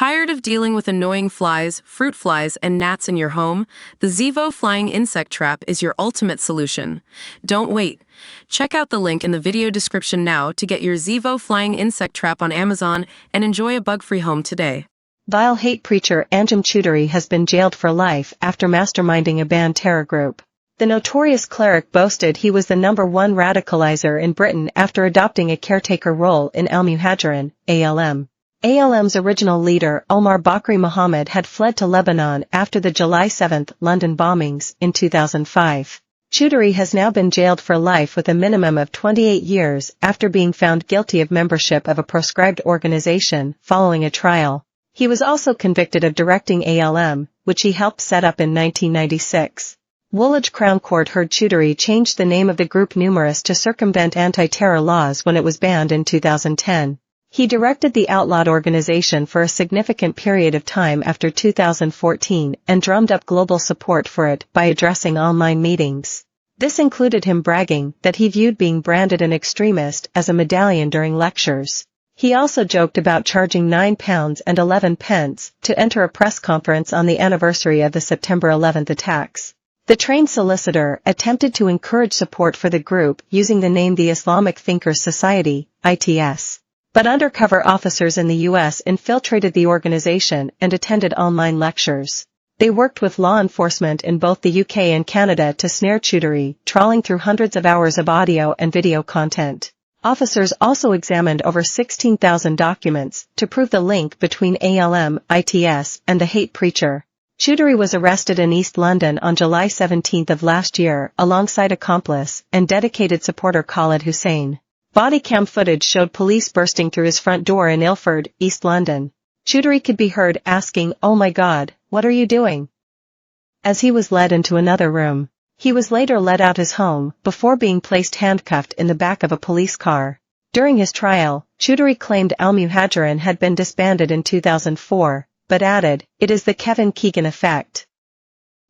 Tired of dealing with annoying flies, fruit flies, and gnats in your home? The Zevo Flying Insect Trap is your ultimate solution. Don't wait. Check out the link in the video description now to get your Zevo Flying Insect Trap on Amazon and enjoy a bug-free home today. Vile hate preacher Anjem Choudary has been jailed for life after masterminding a banned terror group. The notorious cleric boasted he was the #1 radicalizer in Britain after adopting a caretaker role in Al-Muhajirin, ALM. ALM's original leader Omar Bakri Mohammed had fled to Lebanon after the July 7 London bombings in 2005. Choudary has now been jailed for life with a minimum of 28 years after being found guilty of membership of a proscribed organization following a trial. He was also convicted of directing ALM, which he helped set up in 1996. Woolwich Crown Court heard Choudary changed the name of the group numerous to circumvent anti-terror laws when it was banned in 2010. He directed the outlawed organization for a significant period of time after 2014 and drummed up global support for it by addressing online meetings. This included him bragging that he viewed being branded an extremist as a medallion during lectures. He also joked about charging £9.11 to enter a press conference on the anniversary of the September 11 attacks. The trained solicitor attempted to encourage support for the group using the name the Islamic Thinkers Society, ITS. But undercover officers in the U.S. infiltrated the organization and attended online lectures. They worked with law enforcement in both the UK and Canada to snare Choudary, trawling through hundreds of hours of audio and video content. Officers also examined over 16,000 documents to prove the link between ALM, ITS, and the hate preacher. Choudary was arrested in East London on July 17 of last year alongside accomplice and dedicated supporter Khalid Hussein. Body cam footage showed police bursting through his front door in Ilford, East London. Choudary could be heard asking, "Oh my God, what are you doing?" as he was led into another room. He was later led out his home before being placed handcuffed in the back of a police car. During his trial, Choudary claimed Al-Muhajirin had been disbanded in 2004, but added, "It is the Kevin Keegan effect."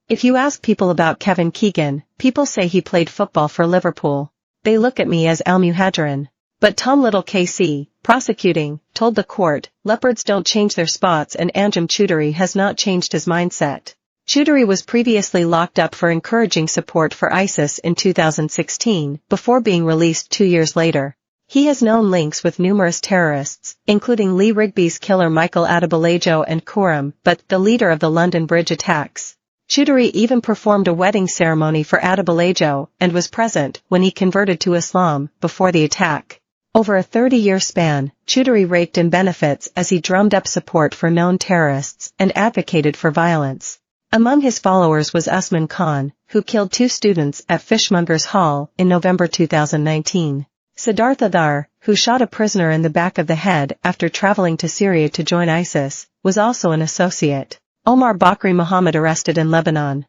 If you ask people about Kevin Keegan, people say he played football for Liverpool. They look at me as Al-Muhajirin. But Tom Little KC, prosecuting, told the court, leopards don't change their spots and Anjem Choudary has not changed his mindset. Choudary was previously locked up for encouraging support for ISIS in 2016, before being released 2 years later. He has known links with numerous terrorists, including Lee Rigby's killer Michael Adebolajo and Khurram, but the leader of the London Bridge attacks. Choudary even performed a wedding ceremony for Adebolajo and was present when he converted to Islam before the attack. Over a 30-year span, Choudary raked in benefits as he drummed up support for known terrorists and advocated for violence. Among his followers was Usman Khan, who killed 2 students at Fishmongers Hall in November 2019. Siddhartha Dhar, who shot a prisoner in the back of the head after traveling to Syria to join ISIS, was also an associate. Omar Bakri Mohammed arrested in Lebanon.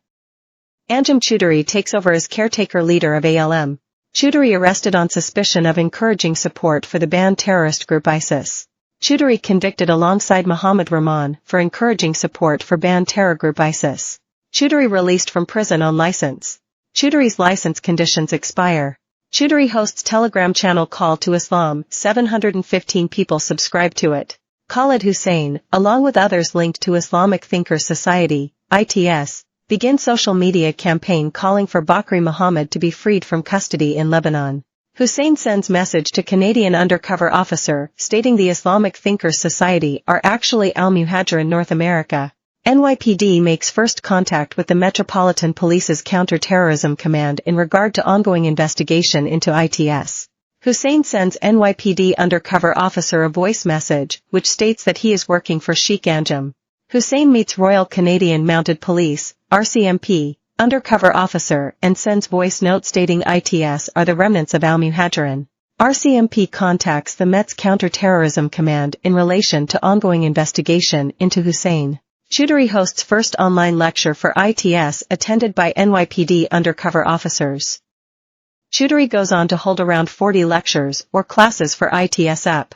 Anjem Choudary takes over as caretaker leader of ALM. Choudary arrested on suspicion of encouraging support for the banned terrorist group ISIS. Choudary convicted alongside Mohammed Rahman for encouraging support for banned terror group ISIS. Choudary released from prison on license. Choudary's license conditions expire. Choudary hosts Telegram channel Call to Islam, 715 people subscribe to it. Khalid Hussein, along with others linked to Islamic Thinkers Society, ITS, begin social media campaign calling for Bakri Mohammed to be freed from custody in Lebanon. Hussein sends message to Canadian undercover officer stating the Islamic Thinkers Society are actually Al-Muhajirin North America. NYPD makes first contact with the Metropolitan Police's Counter-Terrorism Command in regard to ongoing investigation into ITS. Hussein sends NYPD undercover officer a voice message, which states that he is working for Sheikh Anjem. Hussein meets Royal Canadian Mounted Police, RCMP, undercover officer and sends voice note stating ITS are the remnants of Al-Muhajirin. RCMP contacts the Met's Counter-Terrorism Command in relation to ongoing investigation into Hussein. Choudary hosts first online lecture for ITS attended by NYPD undercover officers. Choudary goes on to hold around 40 lectures or classes for ITS up.